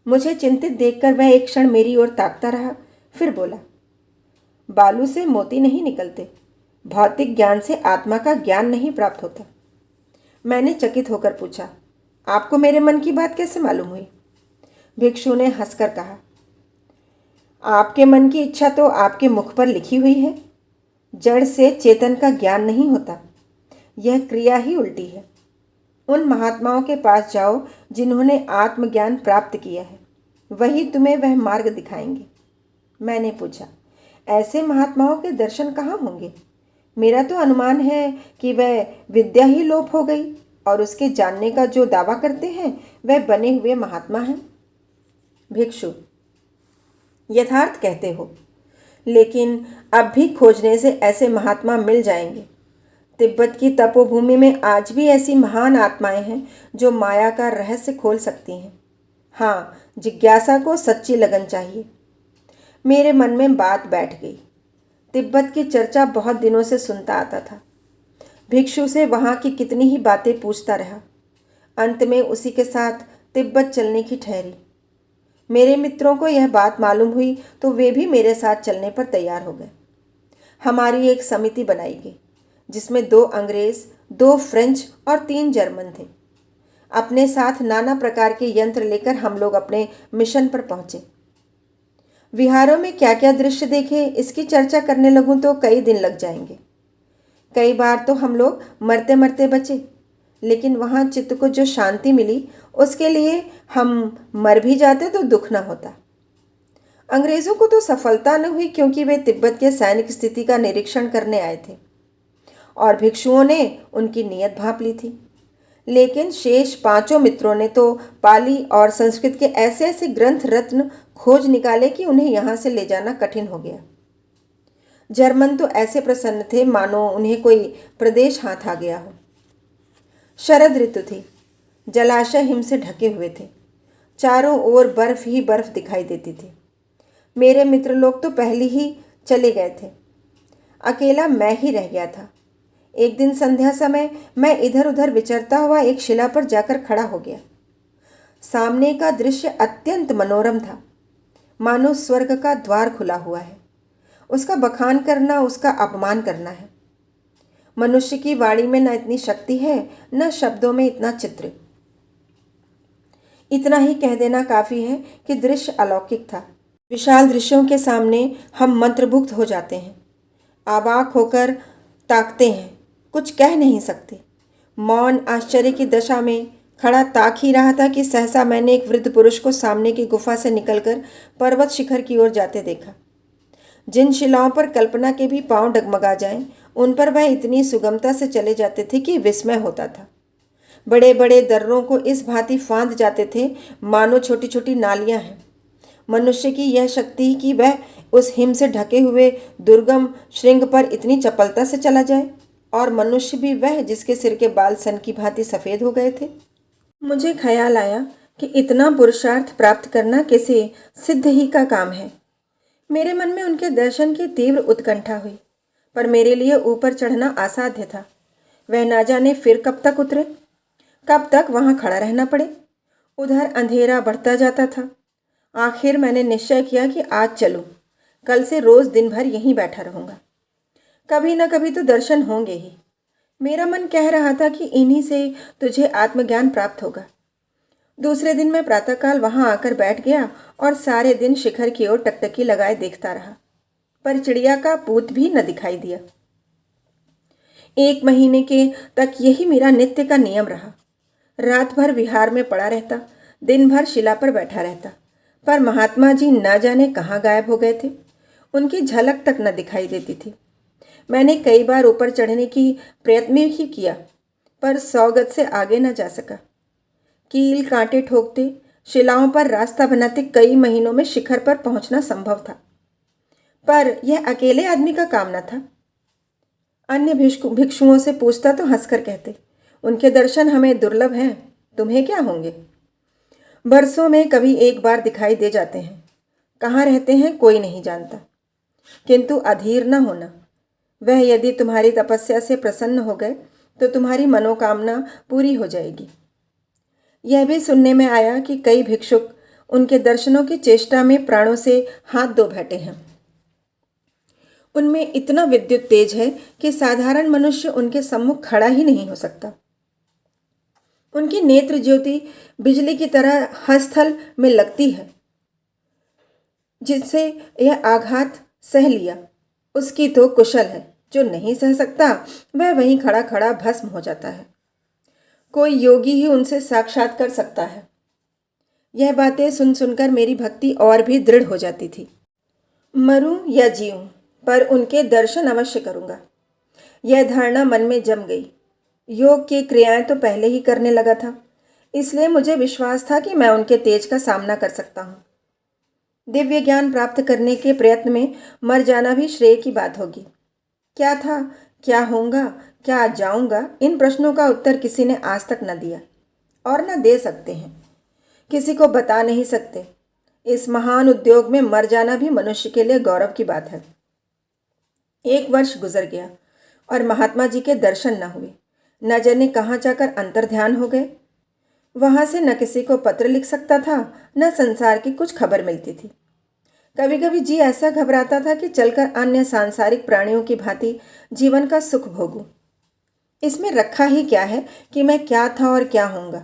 मुझे चिंतित देखकर वह एक क्षण मेरी ओर ताकता रहा, फिर बोला, बालू से मोती नहीं निकलते। भौतिक ज्ञान से आत्मा का ज्ञान नहीं प्राप्त होता। मैंने चकित होकर पूछा, आपको मेरे मन की बात कैसे मालूम हुई? भिक्षु ने हंसकर कहा, आपके मन की इच्छा तो आपके मुख पर लिखी हुई है। जड़ से चेतन का ज्ञान नहीं होता, यह क्रिया ही उल्टी है। उन महात्माओं के पास जाओ जिन्होंने आत्मज्ञान प्राप्त किया है, वही तुम्हें वह मार्ग दिखाएंगे। मैंने पूछा, ऐसे महात्माओं के दर्शन कहाँ होंगे? मेरा तो अनुमान है कि वह विद्या ही लोप हो गई और उसके जानने का जो दावा करते हैं वह बने हुए महात्मा हैं। भिक्षु, यथार्थ कहते हो, लेकिन अब भी खोजने से ऐसे महात्मा मिल जाएंगे। तिब्बत की तपोभूमि में आज भी ऐसी महान आत्माएं हैं जो माया का रहस्य खोल सकती हैं। हाँ, जिज्ञासा को सच्ची लगन चाहिए। मेरे मन में बात बैठ गई। तिब्बत की चर्चा बहुत दिनों से सुनता आता था। भिक्षु से वहाँ की कितनी ही बातें पूछता रहा। अंत में उसी के साथ तिब्बत चलने की ठहरी। मेरे मित्रों को यह बात मालूम हुई तो वे भी मेरे साथ चलने पर तैयार हो गए। हमारी एक समिति बनाई गई जिसमें 2 अंग्रेज, 2 फ्रेंच और 3 जर्मन थे। अपने साथ नाना प्रकार के यंत्र लेकर हम लोग अपने मिशन पर पहुंचे। विहारों में क्या क्या दृश्य देखे इसकी चर्चा करने लगूं तो कई दिन लग जाएंगे। कई बार तो हम लोग मरते मरते बचे, लेकिन वहाँ चित्त को जो शांति मिली उसके लिए हम मर भी जाते तो दुख न होता। अंग्रेज़ों को तो सफलता न हुई क्योंकि वे तिब्बत के सैनिक स्थिति का निरीक्षण करने आए थे और भिक्षुओं ने उनकी नीयत भांप ली थी। लेकिन शेष 5 मित्रों ने तो पाली और संस्कृत के ऐसे ऐसे ग्रंथ रत्न खोज निकाले कि उन्हें यहाँ से ले जाना कठिन हो गया। जर्मन तो ऐसे प्रसन्न थे मानो उन्हें कोई प्रदेश हाथ आ गया हो। शरद ऋतु थी। जलाशय हिम से ढके हुए थे। चारों ओर बर्फ ही बर्फ दिखाई देती थी। मेरे मित्र लोग तो पहले ही चले गए थे। अकेला मैं ही रह गया था। एक दिन संध्या समय मैं इधर उधर विचरता हुआ एक शिला पर जाकर खड़ा हो गया। सामने का दृश्य अत्यंत मनोरम था, मानो स्वर्ग का द्वार खुला हुआ है। उसका बखान करना उसका अपमान करना है। मनुष्य की वाणी में न इतनी शक्ति है, न शब्दों में इतना चित्र। इतना ही कह देना काफ़ी है कि दृश्य अलौकिक था। विशाल दृश्यों के सामने हम मंत्रमुग्ध हो जाते हैं, अवाक होकर ताकते हैं, कुछ कह नहीं सकते। मौन आश्चर्य की दशा में खड़ा ताक ही रहा था कि सहसा मैंने एक वृद्ध पुरुष को सामने की गुफा से निकलकर पर्वत शिखर की ओर जाते देखा। जिन शिलाओं पर कल्पना के भी पांव डगमगा जाएं, उन पर वह इतनी सुगमता से चले जाते थे कि विस्मय होता था। बड़े बड़े दर्रों को इस भांति फांद जाते थे मानो छोटी छोटी नालियां हैं। मनुष्य की यह शक्ति कि वह उस हिम से ढके हुए दुर्गम श्रृंग पर इतनी चपलता से चला जाए, और मनुष्य भी वह जिसके सिर के बाल सन की भांति सफ़ेद हो गए थे। मुझे ख्याल आया कि इतना पुरुषार्थ प्राप्त करना किसी सिद्ध ही का काम है। मेरे मन में उनके दर्शन की तीव्र उत्कंठा हुई, पर मेरे लिए ऊपर चढ़ना असाध्य था। वह ना जाने फिर कब तक उतरे, कब तक वहां खड़ा रहना पड़े। उधर अंधेरा बढ़ता जाता था। आखिर मैंने निश्चय किया कि आज चलूं, कल से रोज दिन भर यहीं बैठा रहूंगा। कभी न कभी तो दर्शन होंगे ही। मेरा मन कह रहा था कि इन्हीं से तुझे आत्मज्ञान प्राप्त होगा। दूसरे दिन मैं प्रातःकाल वहां आकर बैठ गया और सारे दिन शिखर की ओर टकटकी लगाए देखता रहा, पर चिड़िया का पूत भी न दिखाई दिया। 1 महीने के तक यही मेरा नित्य का नियम रहा। रात भर विहार में पड़ा रहता, दिन भर शिला पर बैठा रहता, पर महात्मा जी न जाने कहाँ गायब हो गए थे। उनकी झलक तक न दिखाई देती थी। मैंने कई बार ऊपर चढ़ने की प्रयत्न भी किया, पर 100 गज से आगे न जा सका। कील कांटे ठोकते, शिलाओं पर रास्ता बनाते कई महीनों में शिखर पर पहुंचना संभव था, पर यह अकेले आदमी का काम न था। अन्य भिक्षुओं से पूछता तो हंसकर कहते, उनके दर्शन हमें दुर्लभ हैं, तुम्हें क्या होंगे। बरसों में कभी एक बार दिखाई दे जाते हैं। कहाँ रहते हैं कोई नहीं जानता। किंतु अधीर न होना। वह यदि तुम्हारी तपस्या से प्रसन्न हो गए तो तुम्हारी मनोकामना पूरी हो जाएगी। यह भी सुनने में आया कि कई भिक्षुक उनके दर्शनों की चेष्टा में प्राणों से हाथ धो बैठे हैं। उनमें इतना विद्युत तेज है कि साधारण मनुष्य उनके सम्मुख खड़ा ही नहीं हो सकता। उनकी नेत्र ज्योति बिजली की तरह हस्तल में लगती है। जिससे यह आघात सह लिया उसकी तो कुशल है, जो नहीं सह सकता वह वहीं खड़ा खड़ा भस्म हो जाता है। कोई योगी ही उनसे साक्षात कर सकता है। यह बातें सुन सुनकर मेरी भक्ति और भी दृढ़ हो जाती थी। मरूं या जीऊं, पर उनके दर्शन अवश्य करूंगा। यह धारणा मन में जम गई। योग की क्रियाएं तो पहले ही करने लगा था, इसलिए मुझे विश्वास था कि मैं उनके तेज का सामना कर सकता हूँ। दिव्य ज्ञान प्राप्त करने के प्रयत्न में मर जाना भी श्रेय की बात होगी। क्या था, क्या होऊंगा, क्या जाऊंगा, इन प्रश्नों का उत्तर किसी ने आज तक न दिया और न दे सकते हैं। किसी को बता नहीं सकते। इस महान उद्योग में मर जाना भी मनुष्य के लिए गौरव की बात है। 1 वर्ष गुजर गया और महात्मा जी के दर्शन न हुए। न जाने कहाँ जाकर अंतर्ध्यान हो गए। वहां से न किसी को पत्र लिख सकता था, न संसार की कुछ खबर मिलती थी। कभी कभी जी ऐसा घबराता था कि चलकर अन्य सांसारिक प्राणियों की भांति जीवन का सुख भोगूं। इसमें रखा ही क्या है कि मैं क्या था और क्या होऊंगा।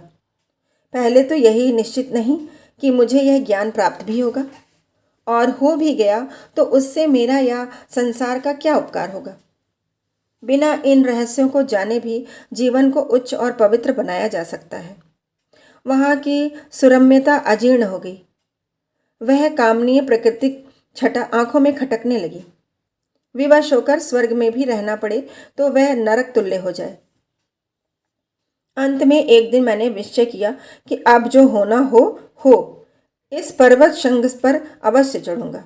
पहले तो यही निश्चित नहीं कि मुझे यह ज्ञान प्राप्त भी होगा, और हो भी गया तो उससे मेरा या संसार का क्या उपकार होगा। बिना इन रहस्यों को जाने भी जीवन को उच्च और पवित्र बनाया जा सकता है। वहाँ की सुरम्यता अजीर्ण हो गई। वह कामनीय प्राकृतिक छटा आंखों में खटकने लगी। विवश होकर स्वर्ग में भी रहना पड़े तो वह नरक तुल्य हो जाए। अंत में एक दिन मैंने निश्चय किया कि अब जो होना हो, इस पर्वत शृंग पर अवश्य चढ़ूंगा।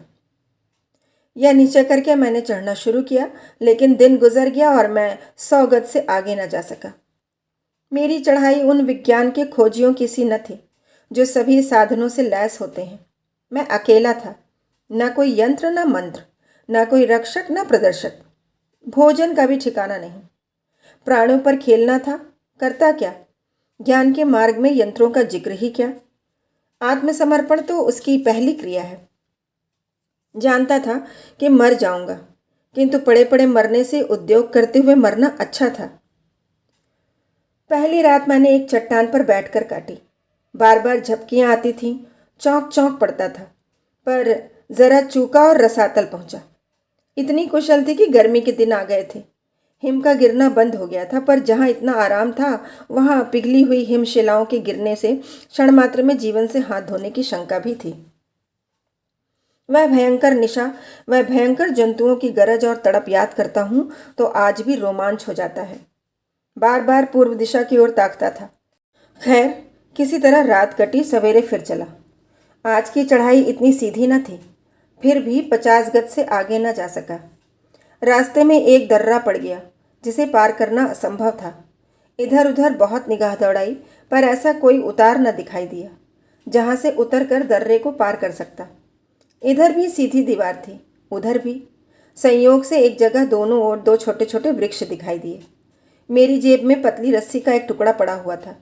यह निश्चय करके मैंने चढ़ना शुरू किया, लेकिन दिन गुजर गया और मैं 100 गज से आगे न जा सका। मेरी चढ़ाई उन विज्ञान के खोजियों की सी न थी जो सभी साधनों से लैस होते हैं। मैं अकेला था, न कोई यंत्र न मंत्र, न कोई रक्षक न प्रदर्शक। भोजन का भी ठिकाना नहीं। प्राणों पर खेलना था। करता क्या? ज्ञान के मार्ग में यंत्रों का जिक्र ही क्या। आत्मसमर्पण तो उसकी पहली क्रिया है। जानता था कि मर जाऊंगा, किंतु पड़े पड़े मरने से उद्योग करते हुए मरना अच्छा था। पहली रात मैंने एक चट्टान पर बैठकर काटी। बार बार झपकियां आती थीं, चौंक चौंक पड़ता था, पर जरा चूका और रसातल पहुंचा। इतनी कुशल थी कि गर्मी के दिन आ गए थे। हिम का गिरना बंद हो गया था, पर जहां इतना आराम था वहां पिघली हुई हिमशिलाओं के गिरने से क्षण मात्र में जीवन से हाथ धोने की शंका भी थी। वह भयंकर निशा, वह भयंकर जंतुओं की गरज और तड़प याद करता हूँ तो आज भी रोमांच हो जाता है। बार बार पूर्व दिशा की ओर ताकता था। खैर, किसी तरह रात कटी, सवेरे फिर चला। आज की चढ़ाई इतनी सीधी न थी, फिर भी 50 गज से आगे न जा सका। रास्ते में एक दर्रा पड़ गया जिसे पार करना असंभव था। इधर उधर बहुत निगाह दौड़ाई, पर ऐसा कोई उतार न दिखाई दिया जहाँ से उतर कर दर्रे को पार कर सकता। इधर भी सीधी दीवार थी, उधर भी। संयोग से एक जगह दोनों ओर 2 छोटे छोटे वृक्ष दिखाई दिए। मेरी जेब में पतली रस्सी का एक टुकड़ा पड़ा हुआ था।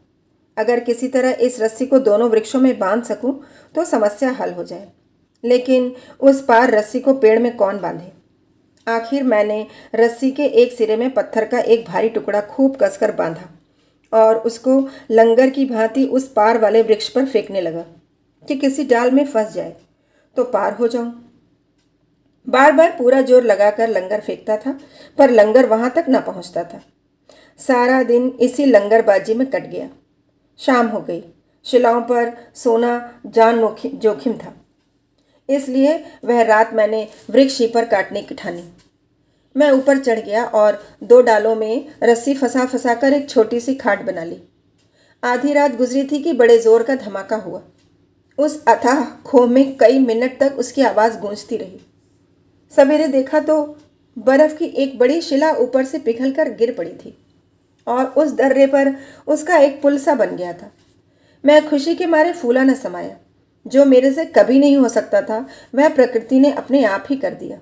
अगर किसी तरह इस रस्सी को दोनों वृक्षों में बांध सकूं तो समस्या हल हो जाए, लेकिन उस पार रस्सी को पेड़ में कौन बांधे। आखिर मैंने रस्सी के एक सिरे में पत्थर का एक भारी टुकड़ा खूब कसकर बांधा और उसको लंगर की भांति उस पार वाले वृक्ष पर फेंकने लगा कि किसी डाल में फंस जाए तो पार हो जाऊं। बार बार पूरा जोर लगाकर लंगर फेंकता था, पर लंगर वहां तक न पहुंचता था। सारा दिन इसी लंगरबाजी में कट गया। शाम हो गई। शिलाओं पर सोना जान जोखिम था, इसलिए वह रात मैंने वृक्ष ही पर काटने की ठानी। मैं ऊपर चढ़ गया और 2 डालों में रस्सी फंसा फंसा कर एक छोटी सी खाट बना ली। आधी रात गुजरी थी कि बड़े जोर का धमाका हुआ। उस अथाह खो में कई मिनट तक उसकी आवाज़ गूंजती रही। सवेरे देखा तो बर्फ की एक बड़ी शिला ऊपर से पिघलकर गिर पड़ी थी और उस दर्रे पर उसका एक पुल सा बन गया था। मैं खुशी के मारे फूला न समाया। जो मेरे से कभी नहीं हो सकता था वह प्रकृति ने अपने आप ही कर दिया।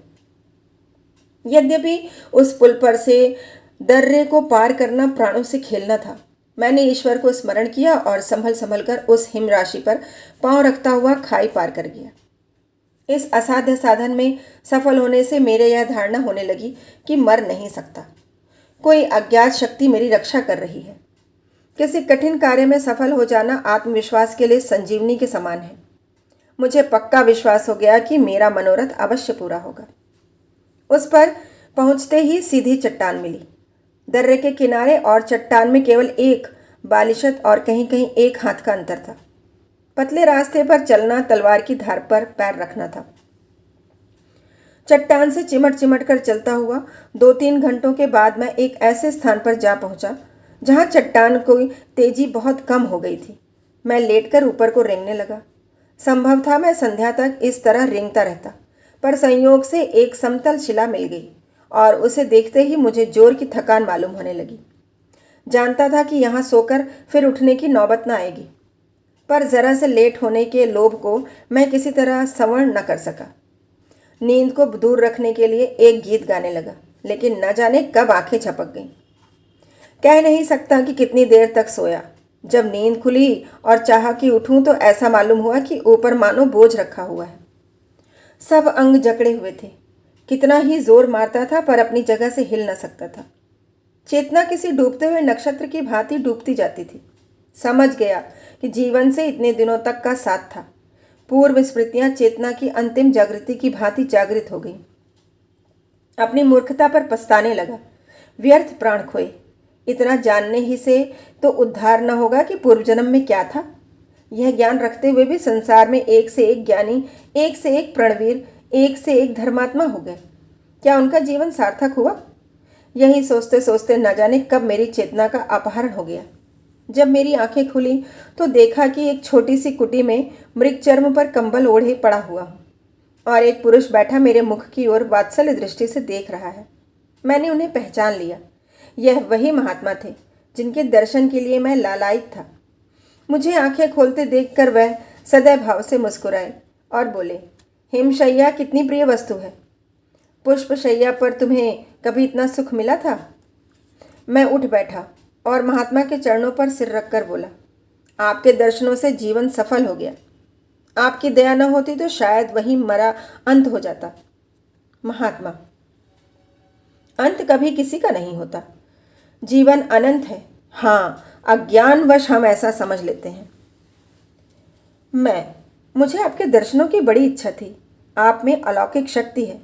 यद्यपि उस पुल पर से दर्रे को पार करना प्राणों से खेलना था, मैंने ईश्वर को स्मरण किया और संभल संभल कर उस हिम राशि पर पांव रखता हुआ खाई पार कर गया। इस असाध्य साधन में सफल होने से मेरे यह धारणा होने लगी कि मर नहीं सकता। कोई अज्ञात शक्ति मेरी रक्षा कर रही है। किसी कठिन कार्य में सफल हो जाना आत्मविश्वास के लिए संजीवनी के समान है। मुझे पक्का विश्वास हो गया कि मेरा मनोरथ अवश्य पूरा होगा। उस पर पहुंचते ही सीधी चट्टान मिली। दर्रे के किनारे और चट्टान में केवल एक बालिशत और कहीं कहीं एक हाथ का अंतर था। पतले रास्ते पर चलना तलवार की धार पर पैर रखना था। चट्टान से चिमट चिमट कर चलता हुआ 2-3 घंटों के बाद मैं एक ऐसे स्थान पर जा पहुंचा जहां चट्टान की तेजी बहुत कम हो गई थी। मैं लेटकर ऊपर को रेंगने लगा। संभव था मैं संध्या तक इस तरह रेंगता रहता, पर संयोग से एक समतल शिला मिल गई और उसे देखते ही मुझे जोर की थकान मालूम होने लगी। जानता था कि यहाँ सोकर फिर उठने की नौबत न आएगी, पर जरा से लेट होने के लोभ को मैं किसी तरह संवरण न कर सका। नींद को दूर रखने के लिए एक गीत गाने लगा, लेकिन न जाने कब आंखें झपक गईं। कह नहीं सकता कि कितनी देर तक सोया। जब नींद खुली और चाहा कि उठूं तो ऐसा मालूम हुआ कि ऊपर मानो बोझ रखा हुआ है। सब अंग जकड़े हुए थे। कितना ही जोर मारता था पर अपनी जगह से हिल न सकता था। चेतना किसी डूबते हुए नक्षत्र की भांति डूबती जाती थी। समझ गया कि जीवन से इतने दिनों तक का साथ था। पूर्व स्मृतियां चेतना की अंतिम जागृति की भांति जागृत हो गई। अपनी मूर्खता पर पछताने लगा। व्यर्थ प्राण खोए। इतना जानने ही से तो उद्धार न होगा कि पूर्व जन्म में क्या था। यह ज्ञान रखते हुए भी संसार में एक से एक ज्ञानी, एक से एक प्रणवीर, एक से एक धर्मात्मा हो गए। क्या उनका जीवन सार्थक हुआ? यही सोचते सोचते न जाने कब मेरी चेतना का अपहरण हो गया। जब मेरी आंखें खुली तो देखा कि एक छोटी सी कुटी में मृगचर्म पर कंबल ओढ़े पड़ा हुआ हूँ और एक पुरुष बैठा मेरे मुख की ओर वात्सल्य दृष्टि से देख रहा है। मैंने उन्हें पहचान लिया। यह वही महात्मा थे जिनके दर्शन के लिए मैं लालायित था। मुझे आंखें खोलते देखकर वह सदैव भाव से मुस्कुराए और बोले, हिमशैया कितनी प्रिय वस्तु है। पुष्पशैया पर तुम्हें कभी इतना सुख मिला था? मैं उठ बैठा और महात्मा के चरणों पर सिर रखकर बोला, आपके दर्शनों से जीवन सफल हो गया। आपकी दया न होती तो शायद वही मरा अंत हो जाता। महात्मा, अंत कभी किसी का नहीं होता। जीवन अनंत है। हाँ, अज्ञानवश हम ऐसा समझ लेते हैं। मुझे आपके दर्शनों की बड़ी इच्छा थी। आप में अलौकिक शक्ति है।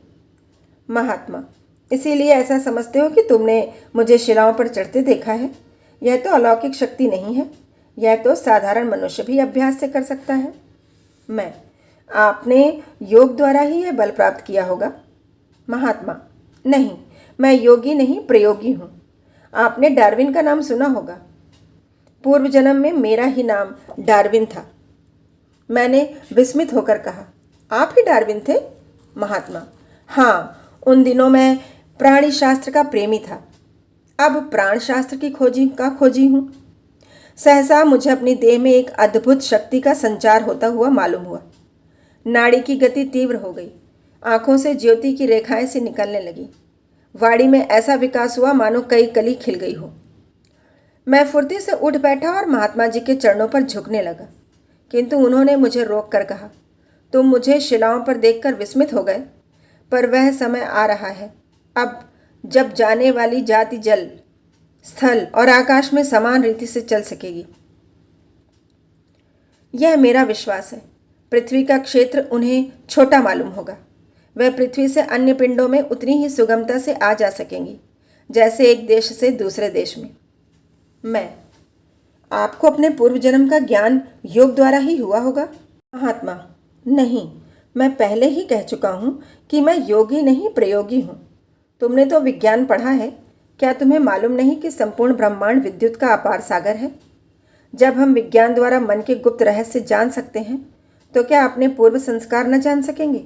महात्मा, इसीलिए ऐसा समझते हो कि तुमने मुझे शिलाओं पर चढ़ते देखा है? यह तो अलौकिक शक्ति नहीं है। यह तो साधारण मनुष्य भी अभ्यास से कर सकता है। आपने योग द्वारा ही यह बल प्राप्त किया होगा। महात्मा, नहीं, मैं योगी नहीं प्रयोगी हूँ। आपने डार्विन का नाम सुना होगा। पूर्व जन्म में मेरा ही नाम डार्विन था। मैंने विस्मित होकर कहा, आप ही डार्विन थे? महात्मा, हाँ, उन दिनों मैं प्राणी शास्त्र का प्रेमी था। अब प्राण शास्त्र की खोजी हूँ। सहसा मुझे अपनी देह में एक अद्भुत शक्ति का संचार होता हुआ मालूम हुआ। नाड़ी की गति तीव्र हो गई। आंखों से ज्योति की रेखाएं सी निकलने लगी। वाणी में ऐसा विकास हुआ मानो कई कली खिल गई हो। मैं फुर्ती से उठ बैठा और महात्मा जी के चरणों पर झुकने लगा, किंतु उन्होंने मुझे रोक कर कहा, तुम मुझे शिलाओं पर देखकर विस्मित हो गए, पर वह समय आ रहा है अब जब जाने वाली जाति जल, स्थल और आकाश में समान रीति से चल सकेगी। यह मेरा विश्वास है। पृथ्वी का क्षेत्र उन्हें छोटा मालूम होगा। वह पृथ्वी से अन्य पिंडों में उतनी ही सुगमता से आ जा सकेंगी जैसे एक देश से दूसरे देश में। मैं, आपको अपने पूर्व जन्म का ज्ञान योग द्वारा ही हुआ होगा। महात्मा, नहीं, मैं पहले ही कह चुका हूँ कि मैं योगी नहीं प्रयोगी हूँ। तुमने तो विज्ञान पढ़ा है, क्या तुम्हें मालूम नहीं कि संपूर्ण ब्रह्मांड विद्युत का अपार सागर है? जब हम विज्ञान द्वारा मन के गुप्त रहस्य जान सकते हैं तो क्या अपने पूर्व संस्कार न जान सकेंगे?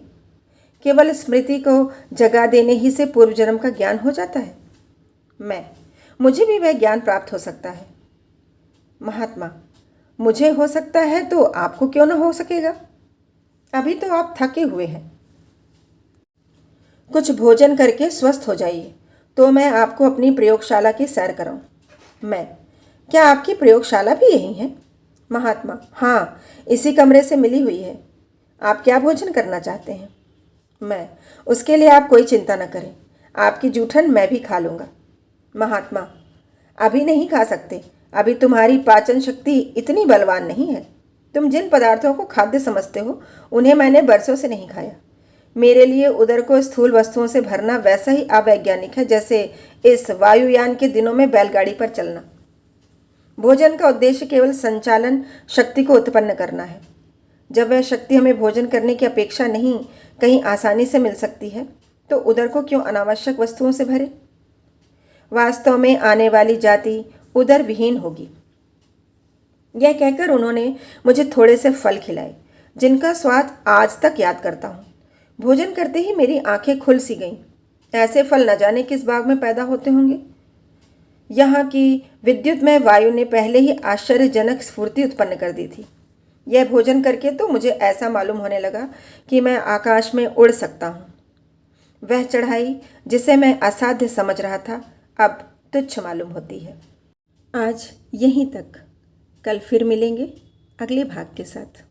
केवल स्मृति को जगा देने ही से पूर्व जन्म का ज्ञान हो जाता है। मुझे भी वह ज्ञान प्राप्त हो सकता है। महात्मा, मुझे हो सकता है तो आपको क्यों न हो सकेगा? अभी तो आप थके हुए हैं। कुछ भोजन करके स्वस्थ हो जाइए तो मैं आपको अपनी प्रयोगशाला की सैर कराऊं। क्या आपकी प्रयोगशाला भी यही है? महात्मा, हाँ, इसी कमरे से मिली हुई है। आप क्या भोजन करना चाहते हैं? उसके लिए आप कोई चिंता न करें, आपकी जूठन मैं भी खा लूँगा। महात्मा, अभी नहीं खा सकते, अभी तुम्हारी पाचन शक्ति इतनी बलवान नहीं है। तुम जिन पदार्थों को खाद्य समझते हो उन्हें मैंने बरसों से नहीं खाया। मेरे लिए उदर को स्थूल वस्तुओं से भरना वैसा ही अवैज्ञानिक है जैसे इस वायुयान के दिनों में बैलगाड़ी पर चलना। भोजन का उद्देश्य केवल संचालन शक्ति को उत्पन्न करना है। जब वह शक्ति हमें भोजन करने की अपेक्षा नहीं कहीं आसानी से मिल सकती है तो उदर को क्यों अनावश्यक वस्तुओं से भरे? वास्तव में आने वाली जाति उदर विहीन होगी। यह कहकर उन्होंने मुझे थोड़े से फल खिलाए जिनका स्वाद आज तक याद करता हूँ। भोजन करते ही मेरी आंखें खुल सी गईं। ऐसे फल न जाने किस बाग में पैदा होते होंगे। यहाँ की विद्युतमय वायु ने पहले ही आश्चर्यजनक स्फूर्ति उत्पन्न कर दी थी। यह भोजन करके तो मुझे ऐसा मालूम होने लगा कि मैं आकाश में उड़ सकता हूँ। वह चढ़ाई जिसे मैं असाध्य समझ रहा था अब तुच्छ मालूम होती है। आज यहीं तक, कल फिर मिलेंगे अगले भाग के साथ।